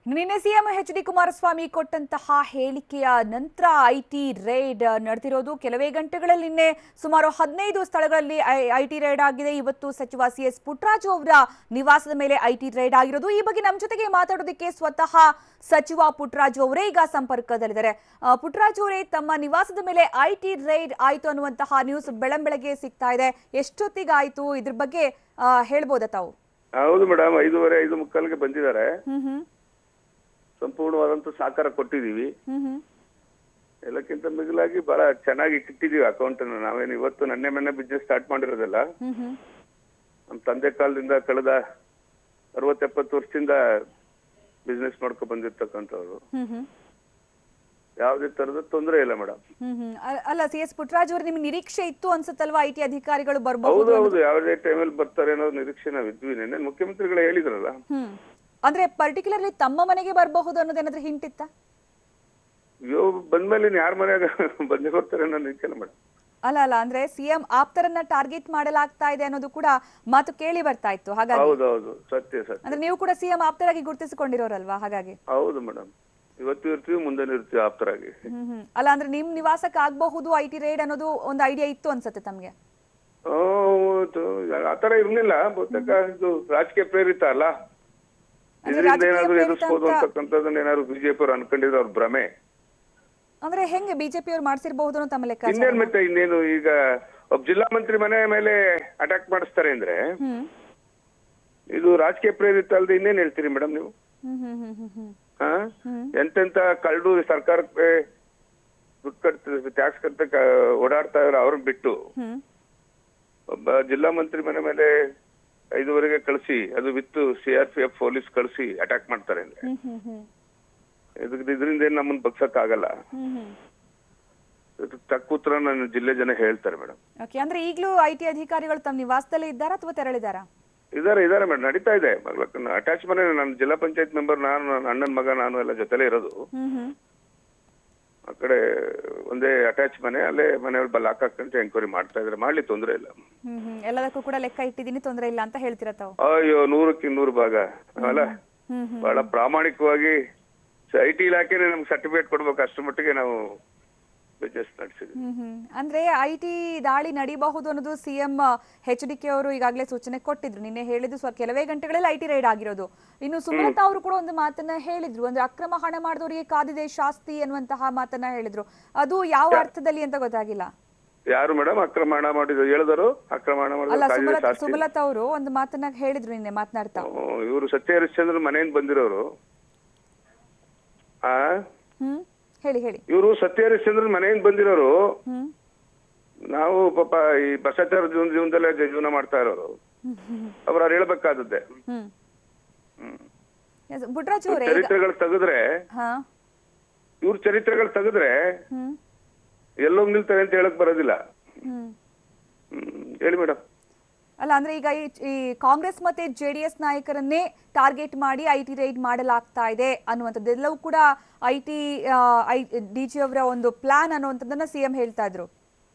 ನಿನ್ನೆ CM H D. Kumaraswamy ಕೊಟ್ಟಂತಹ ಹೇಳಿಕೆಯ ನಂತರ ಐಟಿ ರೇಡ್ ನಡೆದಿರೋದು. ಕೆಲವೇ ಗಂಟೆಗಳಲ್ಲಿ ನಿನ್ನೆ ಸುಮಾರು 15 ಸ್ಥಳಗಳಲ್ಲಿ ಐಟಿ ರೇಡ್ ಆಗಿದೆ. ಇವತ್ತು ಸಚಿವ ಸಿ.ಎಸ್. ಪುಟ್ಟರಾಜು ಅವರ ನಿವಾಸದ ಮೇಲೆ ಐಟಿ ರೇಡ್ ಆಗಿರೋದು. ಈ ಬಗ್ಗೆ ನಮ್ಮ ಜೊತೆಗೆ ಮಾತಾಡೋದಕ್ಕೆ ಸ್ವತಃ ಸಚಿವ ಪುಟ್ಟರಾಜು ಅವರೇ ಈಗ ಸಂಪರ್ಕದಲ್ಲಿದ್ದಾರೆ. ಪುಟ್ಟರಾಜು ಅವರೇ, ತಮ್ಮ ನಿವಾಸದ ಮೇಲೆ ಐಟಿ ರೇಡ್ ಆಯಿತು ಅನ್ನುವಂತಹ ನ್ಯೂಸ್ ಬೆಳಂಬೆಳಗ್ಗೆ ಸಿಗ್ತಾ ಇದೆ. ಎಷ್ಟೊತ್ತಿಗಾಯಿತು? ಇದ್ರ ಬಗ್ಗೆ ಹೇಳ್ಬೋದಾ ತಾವು? ಹೌದು ಮೇಡಮ್, 5:30 5:45ಗೆ ಬಂದಿದ್ದಾರೆ. ಸಂಪೂರ್ಣವಾದಂತ ಸಹಕಾರ ಕೊಟ್ಟಿದೀವಿ. ಎಲ್ಲಕ್ಕಿಂತ ಮಿಗಿಲಾಗಿ ಬಹಳ ಚೆನ್ನಾಗಿ ಇಟ್ಟಿದೀವಿ ಅಕೌಂಟ್ ಅನ್ನು. ನಾವೇನು ಇವತ್ತು ಮೊನ್ನೆ ಬಿಸ್ನೆಸ್ ಸ್ಟಾರ್ಟ್ ಮಾಡಿರೋದಲ್ಲ. ನಮ್ಮ ತಂದೆ ಕಾಲದಿಂದ ಕಳೆದ 60-70 ವರ್ಷದಿಂದ ಬಿಸ್ನೆಸ್ ಮಾಡ್ಕೊ ಬಂದಿರ್ತಕ್ಕಂಥವ್ರು. ಯಾವುದೇ ತರದ ತೊಂದರೆ ಇಲ್ಲ ಮೇಡಮ್. ಅಲ್ಲ, ಸಿ.ಎಸ್. ಪುಟ್ಟರಾಜು ಅವರು ನಿಮ್ಗೆ ನಿರೀಕ್ಷೆ ಇತ್ತು ಅನ್ಸುತ್ತಲ್ವಾ ಐಟಿ ಅಧಿಕಾರಿಗಳು ಬರ್ಬಹುದು? ಹೌದು, ಯಾವುದೇ ಟೈಮಲ್ಲಿ ಬರ್ತಾರೆ ಅನ್ನೋ ನಿರೀಕ್ಷೆ ನಾವು ಇದ್ವಿ. ನಿನ್ನೆ ಮುಖ್ಯಮಂತ್ರಿಗಳು ಹೇಳಿದ್ರಲ್ಲ. ಅಂದ್ರೆ ಪರ್ಟಿಕ್ಯುಲರ್ಲಿ ತಮ್ಮ ಮನೆಗೆ ಬರಬಹುದು ಅನ್ನೋದೇನಾದ್ರೂ ಹಿಂಟ್ ಇತ್ತಾ? ಅಯ್ಯೋ, ಬಂದ್ಮೇಲೆ ಯಾರ ಮನೆಯಾಗ ಬಂದೇ ಬರ್ತಾರೆ ಅನ್ನೋ ನಿರೀಕ್ಷೆ ಮೇಡಮ್. ಅಲ್ಲ, ಅಂದ್ರೆ ಸಿಎಂ ಆಪ್ತರನ್ನ ಟಾರ್ಗೆಟ್ ಮಾಡಲಾಗ್ತಾ ಇದೆ ಅನ್ನೋದು ಕೂಡ ಮಾತು ಕೇಳಿ ಬರ್ತಾ ಇತ್ತು. ಹಾಗಾಗಿ ಹೌದು, ಸತ್ಯ. ಅಂದ್ರೆ ನೀವು ಕೂಡ ಸಿಎಂ ಆಪ್ತರಾಗಿ ಗುರುತಿಸಿಕೊಂಡಿರೋರಲ್ವಾ? ಹಾಗಾಗಿ ಹೌದು ಮೇಡಮ್, ಇವತ್ತು ಇರ್ತೀವಿ, ಮುಂದೆ ಇರ್ತೀವಿ ಆಪ್ತರಾಗಿ. ಅಲ್ಲ, ಅಂದ್ರೆ ನಿಮ್ ನಿವಾಸಕ್ಕೆ ಆಗಬಹುದು ಐಟಿ ರೇಡ್ ಅನ್ನೋದು ಒಂದು ಐಡಿಯಾ ಇತ್ತು ಅನ್ಸುತ್ತೆ ತಮ್ಗೆ? ಆತರ ಇರ್ಲಿಲ್ಲ. ಬಹುತೇಕ ಇದು ರಾಜಕೀಯ ಪ್ರೇರಿತ ಅಲ್ಲ. ಇದರಿಂದ ಏನಾದ್ರು ಎದುರಿಸಬಹುದು ಅಂತಕ್ಕಂಥದ್ದನ್ನ ಏನಾದ್ರು ಬಿಜೆಪಿ ಅವರು ಅನ್ಕೊಂಡಿದ್ರೆ ಅವ್ರ ಭ್ರಮೆ. ಅಂದ್ರೆ ಹೆಂಗೆ ಬಿಜೆಪಿ ಅವ್ರು ಮಾಡ್ಸಿರ್ಬಹುದು ಅನ್ನೋ ತಮ್ಮ ಲೆಕ್ಕ? ಇನ್ನೇನು ಈಗ ಒಬ್ಬ ಜಿಲ್ಲಾ ಮಂತ್ರಿ ಮನೆ ಮೇಲೆ ಅಟ್ಯಾಕ್ ಮಾಡಿಸ್ತಾರೆ ಅಂದ್ರೆ ಇದು ರಾಜಕೀಯ ಪ್ರೇರಿತ ಅಲ್ಲದೆ ಇನ್ನೇನ್ ಹೇಳ್ತೀರಿ ಮೇಡಮ್ ನೀವು? ಎಂತೆಂತ ಕಳ್ಳು ಸರ್ಕಾರಕ್ಕೆ ದುಡ್ಡು ಕಟ್ತ ಟ್ಯಾಕ್ಸ್ ಕಟ್ಟ ಓಡಾಡ್ತಾ ಇರೋ ಅವ್ರನ್ನ ಬಿಟ್ಟು ಒಬ್ಬ ಜಿಲ್ಲಾ ಮಂತ್ರಿ ಮನೆ ಮೇಲೆ 5:30ಗೆ ಕಳಿಸಿ, ಅದು ವಿತ್ CRPF ಪೊಲೀಸ್ ಕಳಿಸಿ ಅಟ್ಯಾಕ್ ಮಾಡ್ತಾರೆ ಅಂದ್ರೆ ಇದರಿಂದ ಏನ್ ನಮ್ಮನ್ನ ಬಗ್ಸಕ್ ಆಗಲ್ಲ. ತಕ್ಕ ಉತ್ತರ ನನ್ನ ಜಿಲ್ಲೆ ಜನ ಹೇಳ್ತಾರೆ ಮೇಡಮ್. ಅಂದ್ರೆ ಈಗಲೂ ಐಟಿ ಅಧಿಕಾರಿಗಳು ತಮ್ಮ ನಿವಾಸದಲ್ಲೇ ಇದ್ದಾರಾ ಅಥವಾ ತೆರಳಿದಾರಾ? ಇದಾರೆ ಮೇಡಮ್, ನಡೀತಾ ಇದೆ. ಅಟ್ಯಾಚ್ ಮನೆ ನನ್ನ ಜಿಲ್ಲಾ ಪಂಚಾಯತ್ ಮೆಂಬರ್, ನಾನು, ನನ್ನ ಅಣ್ಣನ ಮಗ, ನಾನು ಎಲ್ಲ ಜೊತೆಲೇ ಇರೋದು. ಆ ಕಡೆ ಒಂದೇ ಅಟ್ಯಾಚ್ ಮನೆ, ಅಲ್ಲೇ ಮನೆಯವ್ರು ಲಾಕ್ ಹಾಕಂತ ಎಂಕ್ವೈರಿ ಮಾಡ್ತಾ ಇದ್ರೆ ಮಾಡ್ಲಿ, ತೊಂದರೆ ಇಲ್ಲ. ಎಲ್ಲದಕ್ಕೂ ಕೂಡ ಲೆಕ್ಕ ಇಟ್ಟಿದ್ದೀನಿ, ತೊಂದರೆ ಇಲ್ಲ ಅಂತ ಹೇಳ್ತೀರಾ ತಾವು? ಅಯ್ಯೋ, 100ಕ್ಕೆ 100 ಭಾಗ ಅಲ್ಲ. ಬಹಳ ಪ್ರಾಮಾಣಿಕವಾಗಿ ಐಟಿ ಇಲಾಖೆನೇ ನಮ್ಗೆ ಸರ್ಟಿಫಿಕೇಟ್ ಕೊಡ್ಬೇಕು, ಅಷ್ಟರ ಮಟ್ಟಿಗೆ ನಾವು ಬಿಸ್ನೆಸ್ ನಡೆಸಿದ್ವಿ. ಅಂದ್ರೆ ಐಟಿ ದಾಳಿ ನಡೀಬಹುದು ಅನ್ನೋದು ಸಿಎಂ ಎಚ್.ಡಿ.ಕೆ. ಅವರು ಈಗಾಗಲೇ ಸೂಚನೆ ಕೊಟ್ಟಿದ್ರು. ನಿನ್ನೆ ಹೇಳಿದ್ರು ಕೆಲವೇ ಗಂಟೆಗಳಲ್ಲಿ ಐಟಿ ರೈಡ್ ಆಗಿರೋದು. ಇನ್ನು ಸುಮಲತಾ ಅವರು ಕೂಡ ಒಂದು ಮಾತನ್ನ ಹೇಳಿದ್ರು, ಅಂದ್ರೆ ಅಕ್ರಮ ಹಣ ಮಾಡಿದವರಿಗೆ ಕಾದಿದೆ ಶಾಸ್ತಿ ಅನ್ನುವಂತಹ ಮಾತನ್ನ ಹೇಳಿದ್ರು. ಅದು ಯಾವ ಅರ್ಥದಲ್ಲಿ ಅಂತ ಗೊತ್ತಾಗಿಲ್ಲ. ಯಾರು ಮೇಡಮ್ ಅಕ್ರಮ ಹಣ ಮಾಡಿದ್ರು ಹೇಳಿದರು? ಅಕ್ರಮ ಹಣ ಮಾಡಿದ್ರು ಸುಮಲತಾ ಅವರು ಒಂದು ಮಾತನ್ನ ಹೇಳಿದ್ರು ನಿನ್ನೆ ಮಾತನಾಡ್ತಾ. ಇವರು ಸತ್ಯ ಹರಿಶ್ಚಂದ್ರ ಮನೆಯಿಂದ ಬಂದಿರೋರು. ಹೇಳಿ. ಇವರು ಸತ್ಯ ಹರಿಶ್ಚಂದ್ರ ಮನೆಯಿಂದ ಬಂದಿರೋರು. ನಾವು ಪಾಪ ಈ ಭ್ರಷ್ಟಾಚಾರ ಜೀವನದಲ್ಲೇ ಜೀವನ ಮಾಡ್ತಾ ಇರೋರು. ಅವ್ರು ಹೇಳ್ಬೇಕಾದದ್ದೇ. ಚರಿತ್ರೆಗಳು ತೆಗೆದ್ರೆ, ಇವ್ರ ಚರಿತ್ರೆಗಳು ತೆಗೆದ್ರೆ ಎಲ್ಲೋಗ್ ನಿಲ್ತಾರೆ ಅಂತ ಹೇಳಕ್ ಬರೋದಿಲ್ಲ. ಹೇಳಿ ಮೇಡಮ್. ಅಲ್ಲ, ಅಂದ್ರೆ ಈಗ ಈ ಕಾಂಗ್ರೆಸ್ ಮತ್ತೆ ಜೆಡಿಎಸ್ ನಾಯಕರನ್ನೇ ಟಾರ್ಗೆಟ್ ಮಾಡಿ ಐಟಿ ರೈಡ್ ಮಾಡಲಾಗ್ತಾ ಇದೆ ಅನ್ನುವಂಥದ್ದು ಎಲ್ಲವೂ ಕೂಡ ಡಿಜಿ ಅವರ ಒಂದು ಪ್ಲಾನ್ ಅನ್ನುವಂಥದ್ದನ್ನ ಸಿಎಂ ಹೇಳ್ತಾ ಇದ್ರು.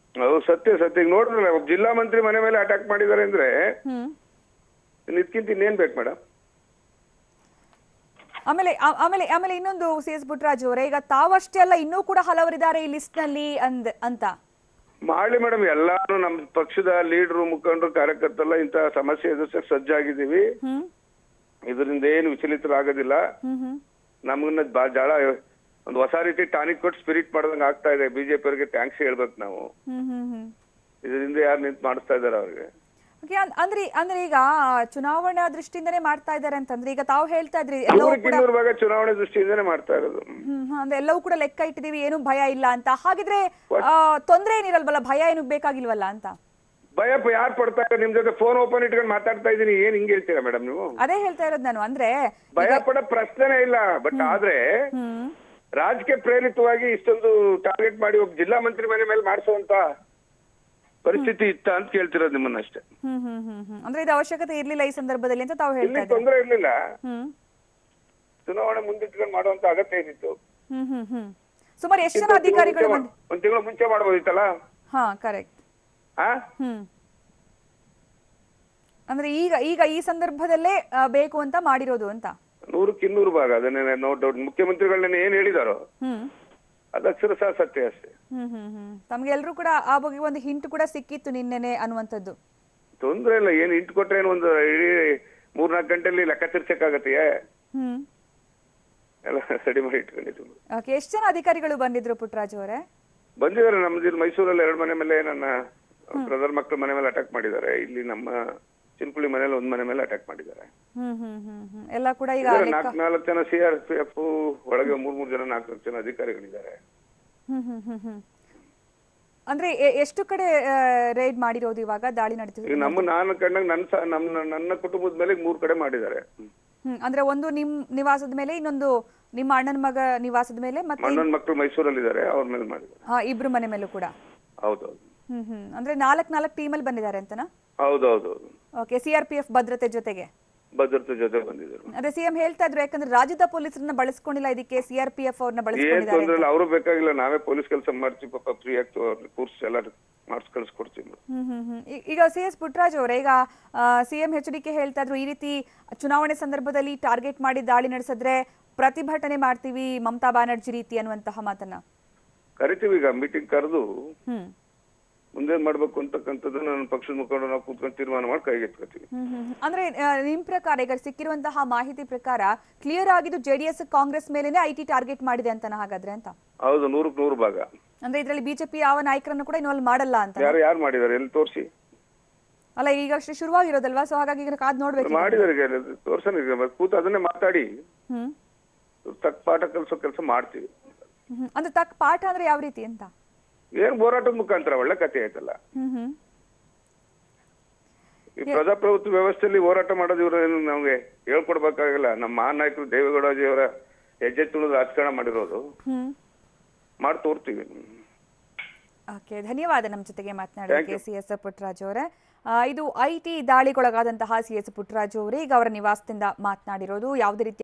ಸತ್ಯ. ಈಗ ನೋಡಿದ್ರಲ್ಲ, ಒಬ್ಬ ಜಿಲ್ಲಾ ಮಂತ್ರಿ ಮನೆ ಮೇಲೆ ಅಟ್ಯಾಕ್ ಮಾಡಿದ್ದಾರೆ ಅಂದ್ರೆ ಇದಕ್ಕಿಂತ ಇನ್ನೇನ್ ಬೇಕು ಮೇಡಮ್? ಆಮೇಲೆ ಇನ್ನೊಂದು ಸಿ.ಎಸ್. ಪುಟ್ಟರಾಜು ಅವರೇ, ಈಗ ತಾವಷ್ಟೇ ಅಲ್ಲ, ಇನ್ನೂ ಕೂಡ ಹಲವರಿದ್ದಾರೆ ಈ ಲಿಸ್ಟ್ ನಲ್ಲಿ ಅಂತ ಮಾಡ್ಲಿ ಮೇಡಮ್. ಎಲ್ಲಾನು ನಮ್ ಪಕ್ಷದ ಲೀಡರು, ಮುಖಂಡರು, ಕಾರ್ಯಕರ್ತರೆಲ್ಲ ಇಂತಹ ಸಮಸ್ಯೆ ಎದುರಿಸಕ್ ಸಜ್ಜಾಗಿದ್ದೀವಿ. ಇದರಿಂದ ಏನು ವಿಚಲಿತರಾಗೋದಿಲ್ಲ. ನಮಗನ್ನ ಜಾಳ ಒಂದು ಹೊಸ ರೀತಿ ಟಾನಿಕ್ ಕೊಟ್ಟು ಸ್ಪಿರಿಟ್ ಮಾಡ್ದಂಗ ಆಗ್ತಾ ಇದೆ. ಬಿಜೆಪಿ ಅವರಿಗೆ ಥ್ಯಾಂಕ್ಸ್ ಹೇಳ್ಬೇಕು ನಾವು. ಇದರಿಂದ ಯಾರು ನಿಂತು ಮಾಡಿಸ್ತಾ ಇದಾರೆ ಅವ್ರಿಗೆ. ಅಂದ್ರೆ ಈಗ ಚುನಾವಣಾ ದೃಷ್ಟಿಯಿಂದನೇ ಮಾಡ್ತಾ ಇದ್ದಾರೆ ಅಂತಂದ್ರೆ, ಈಗ ತಾವು ಹೇಳ್ತಾ ಇದ್ರಿ ಚುನಾವಣೆ ದೃಷ್ಟಿಯಿಂದನೇ ಮಾಡ್ತಾ ಇರೋದು. ಅಂದ್ರೆ ಎಲ್ಲವೂ ಕೂಡ ಲೆಕ್ಕ ಇಟ್ಟಿದೀವಿ, ಏನು ಭಯ ಇಲ್ಲ ಅಂತ. ಹಾಗಿದ್ರೆ ತೊಂದ್ರೆ ಏನಿರಲ್ವಲ್ಲ, ಭಯ ಏನು ಬೇಕಾಗಿಲ್ವಲ್ಲ ಅಂತ? ಭಯ ಯಾರು ಪಡ್ತಾ ಇದ್ದಾರೆ? ನಿಮ್ ಜೊತೆ ಫೋನ್ ಓಪನ್ ಇಟ್ಕೊಂಡು ಮಾತಾಡ್ತಾ ಇದೀನಿ, ಏನ್ ಹಿಂಗ್ ಹೇಳ್ತೀರಾ ಮೇಡಮ್ ನೀವು? ಅದೇ ಹೇಳ್ತಾ ಇರೋದು ನಾನು. ಅಂದ್ರೆ ಭಯ ಪಡೋ ಪ್ರಶ್ನೆನೇ ಇಲ್ಲ. ಬಟ್ ಆದ್ರೆ ರಾಜಕೀಯ ಪ್ರೇರಿತವಾಗಿ ಇಷ್ಟೊಂದು ಟಾರ್ಗೆಟ್ ಮಾಡಿ ಒಬ್ಬ ಜಿಲ್ಲಾ ಮಂತ್ರಿ ಮನೆ ಮೇಲೆ ಮಾಡಿಸುವಂತ ಪರಿಸ್ಥಿತಿ ಇತ್ತ ಅಂತ ಕೇಳ್ತಿರೋದು ನಿಮ್ಮನ್ನ ಅಷ್ಟೇ. ಅಂದ್ರೆ ಇದು ಅವಶ್ಯಕತೆ ಇರ್ಲಿಲ್ಲ ಈ ಸಂದರ್ಭದಲ್ಲಿ ಅಂತ ತಾವು ಹೇಳ್ತಾ ಇದ್ದೀರಾ? ತೊಂದರೆ ಇರ್ಲಿಲ್ಲ. ಚುನಾವಣೆ ಮುಂದಿಟ್ಕೊಂಡು ಮಾಡುವಂತ ಅಗತ್ಯ ಏನಿತ್ತು? ಸುಮಾರು ಎಷ್ಟು ಜನ ಅಧಿಕಾರಿಗಳು? ಒಂದ್ ತಿಂಗಳು ಮುಂಚೆ ಮಾಡಬಹುದಿತ್ತಲ್ಲ. ಕರೆಕ್ಟ್. ಅಂದ್ರೆ ಈಗ ಈ ಸಂದರ್ಭದಲ್ಲೇ ಬೇಕು ಅಂತ ಮಾಡಿರೋದು ಅಂತ? 100ಕ್ಕೆ 200 ಭಾಗ. ಅದನ್ನೇ ನೋ ಡೌಟ್. ಮುಖ್ಯಮಂತ್ರಿಗಳನ್ನ ಏನ್ ಹೇಳಿದಾರೋ ಅದು ಅಕ್ಷರಶಃ ಸತ್ಯ ಅಷ್ಟೇ. ತಮ್ಗೆಲ್ರೂ ಕೂಡ ಆ ಬಗ್ಗೆ ಒಂದು ಹಿಂಟ್ ಕೂಡ ಸಿಕ್ಕಿತ್ತು ನಿನ್ನೆನೆ ಅನ್ನುವಂಥದ್ದು. ತೊಂದ್ರೆ ಇಲ್ಲ, ಏನ್ ಇಂಟು ಕೊಟ್ರೆ ಏನು ಒಂದು ಇಡೀ 3-4 ಗಂಟೆಯಲ್ಲಿ ಲೆಕ್ಕ ತಿರ್ಸಕ್ಕಾಗತ್ತೆಯೇ? ಎಲ್ಲ ರೆಡಿ ಮಾಡಿ ಇಟ್ಕೊಂಡಿದ್ದೀವಿ. ಓಕೆ, ಎಷ್ಟು ಜನ ಅಧಿಕಾರಿಗಳು ಬಂದಿದ್ರು ಪುಟ್ಟರಾಜು ಅವರೇ? ಬಂದಿದ್ದಾರೆ. ನಮ್ದು ಮೈಸೂರಲ್ಲಿ 2 ಮನೆ ಮೇಲೆ ನನ್ನ ಬ್ರದರ್ ಮಕ್ಕಳ ಮನೆ ಮೇಲೆ ಅಟ್ಯಾಕ್ ಮಾಡಿದ್ದಾರೆ. ಇಲ್ಲಿ ನಮ್ಮ ಚಿನ್ಕುಳಿ ಮನೇಲಿ 1 ಮನೆ ಮೇಲೆ ಅಟ್ಯಾಕ್ ಮಾಡಿದ್ದಾರೆ. ಎಲ್ಲ ಕೂಡ ಈಗ 4 ಜನ CRPF ಒಳಗೆ 3 ಜನ 4 ಜನ ಅಧಿಕಾರಿಗಳಿದ್ದಾರೆ. ಅಂದ್ರೆ ಎಷ್ಟು ಕಡೆ ರೇಡ್ ಮಾಡಿರೋದು ಇವಾಗ ದಾಳಿ ನಡೆದಿದೆ? ನಾನು ಕಂಡಂಗ ನನ್ನ ಕುಟುಂಬದ ಮೇಲೆ 3 ಕಡೆ ಮಾಡಿದ್ದಾರೆ. ಅಂದ್ರೆ ಒಂದು ನಿಮ್ ನಿವಾಸದ ಮೇಲೆ, ಇನ್ನೊಂದು ನಿಮ್ಮ ಅಣ್ಣನ ಮಗ ನಿವಾಸದ ಮೇಲೆ, ಮತ್ತೆ ಅಣ್ಣನ ಮಕ್ಕಳು ಮೈಸೂರಲ್ಲಿ ಇದ್ದಾರೆ, ಅವ್ರ ಮೇಲೆ ಮಾಡಿದ್ದಾರೆ. ಇಬ್ರು ಮನೆ ಮೇಲೂ ಕೂಡ? ಹೌದೌದು. ಅಂದ್ರೆ 4 ಟೀಮಲ್ಲಿ ಬಂದಿದ್ದಾರೆ ಅಂತನಾ? ಹೌದೌದು. ಓಕೆ, CRPF ಭದ್ರತೆ ಜೊತೆಗೆ ಬಂದಿದ್ರು. ಅದೇ ಸಿಎಂ ಹೇಳ್ತಾ ಇದ್ರು, ಯಾಕಂದ್ರೆ ರಾಜ್ಯದ ಪೊಲೀಸರನ್ನ ಬಳಸ್ಕೊಂಡಿಲ್ಲ, ಇದಕ್ಕೆ CRPF ಅವ್ರನ್ನ ಬಳಸ್ಕೊಂಡಿದ್ದಾರೆ. ಅವರು ಬೇಕಾಗಿಲ್ಲ, ನಾವೇ ಪೊಲೀಸ್ ಕೆಲಸ ಮಾಡ್ತೀವಿ. ಪಾಪ ಫ್ರೀ ಆಗಿ ಕೋರ್ಸ್ ಎಲ್ಲ ಮಾಡಿಸ್ ಕಳಿಸ್ಕೊಡ್ತೀವಿ. ಈಗ CS ಪುಟ್ಟರಾಜು ಅವರೇ, ಈಗ CM HDK ಹೇಳ್ತಾ ಇದ್ರು, ಈ ರೀತಿ ಚುನಾವಣೆ ಸಂದರ್ಭದಲ್ಲಿ ಟಾರ್ಗೆಟ್ ಮಾಡಿ ದಾಳಿ ನಡೆಸಿದ್ರೆ ಪ್ರತಿಭಟನೆ ಮಾಡ್ತೀವಿ ಮಮತಾ ಬ್ಯಾನರ್ಜಿ ರೀತಿ ಅನ್ನುವಂತಹ ಮಾತನ್ನ ಕರಿತೀವಿ. ಈಗ ಮೀಟಿಂಗ್ ಕರೆದು ಮುಂದೇನ್ ಮಾಡ್ಬೇಕು ಅಂತಕ್ಕಂಥದ್ದು ನನ್ನ ಪಕ್ಷದ ಮುಖಂಡರು ನಾವು ಕೂತ್ಕೊಂಡು ತೀರ್ಮಾನ ಮಾಡಿ ಕೈಗೆತ್ಕೊತೀವಿ. ಅಂದ್ರೆ ನಿಮ್ ಪ್ರಕಾರ ಈಗ ಸಿಕ್ಕಿರುವಂತಹ ಮಾಹಿತಿ ಪ್ರಕಾರ ಕ್ಲಿಯರ್ ಆಗಿದ್ದು JDS ಕಾಂಗ್ರೆಸ್ ಮೇಲೇನೆ IT ಟಾರ್ಗೆಟ್ ಮಾಡಿದೆ ಅಂತ ಹಾಗಾದ್ರೆ ಅಂತ? ಹೌದು, 100ಕ್ಕೆ 100 ಭಾಗ. ಅಂದ್ರೆ ಇದ್ರಲ್ಲಿ BJP ಯಾವ ನಾಯಕರನ್ನು ಕೂಡ ಇನ್ವಾಲ್ವ್ ಮಾಡಲ್ಲ ಅಂತ? ಯಾರು ಮಾಡಿದ್ದಾರೆ ಎಲ್ಲಿ ತೋರಿಸಿ? ಅಲ್ಲ, ಈಗ ಅಷ್ಟೇ ಶುರುವಾಗಿರೋದಲ್ವಾ, ಸೊ ಹಾಗಾಗಿ ಈಗ ಕಾದ್ ನೋಡ್ಬೇಕು. ಮಾಡಿದಾರೆ, ತೋರ್ಸನ ಕೂತು ಅದನ್ನೇ ಮಾತಾಡಿ ತಕ್ಕ ಪಾಠ ಕಲಿಸೋ ಕೆಲಸ ಮಾಡ್ತೀವಿ. ಅಂದ್ರೆ ತಕ್ಕ ಪಾಠ ಅಂದ್ರೆ ಯಾವ ರೀತಿ ಅಂತ? ಏನ್ ಹೋರಾಟದ ಮುಖಾಂತರ ಒಳ್ಳೆ ಕಥೆ ಆಯ್ತಲ್ಲ. ಈ ಪ್ರಜಾಪ್ರಭುತ್ವ ವ್ಯವಸ್ಥೆಯಲ್ಲಿ ಹೋರಾಟ ಮಾಡೋದು ಇವರು ನಮ್ಗೆ ಹೇಳ್ಕೊಡ್ಬೇಕಾಗಿಲ್ಲ. ನಮ್ಮ ಮಹಾನಾಯಕರು ದೇವೇಗೌಡಜಿಯವರ ಹೆಜ್ಜೆ ತುಳಿದು ರಾಜಕಾರಣ ಮಾಡಿರೋದು, ಮಾಡಿ ತೋರ್ತೀವಿ. ಓಕೆ, ಧನ್ಯವಾದ ನಮ್ಮ ಜೊತೆಗೆ ಮಾತನಾಡೋಕೆ CS ಪುಟ್ಟರಾಜು ಅವರೇ. ಇದು IT ದಾಳಿಗೊಳಗಾದಂತಹ CS ಪುಟ್ಟರಾಜು ಅವರೇ ಈಗ ಅವರ ನಿವಾಸದಿಂದ ಮಾತನಾಡಿರೋದು. ಯಾವುದೇ ರೀತಿ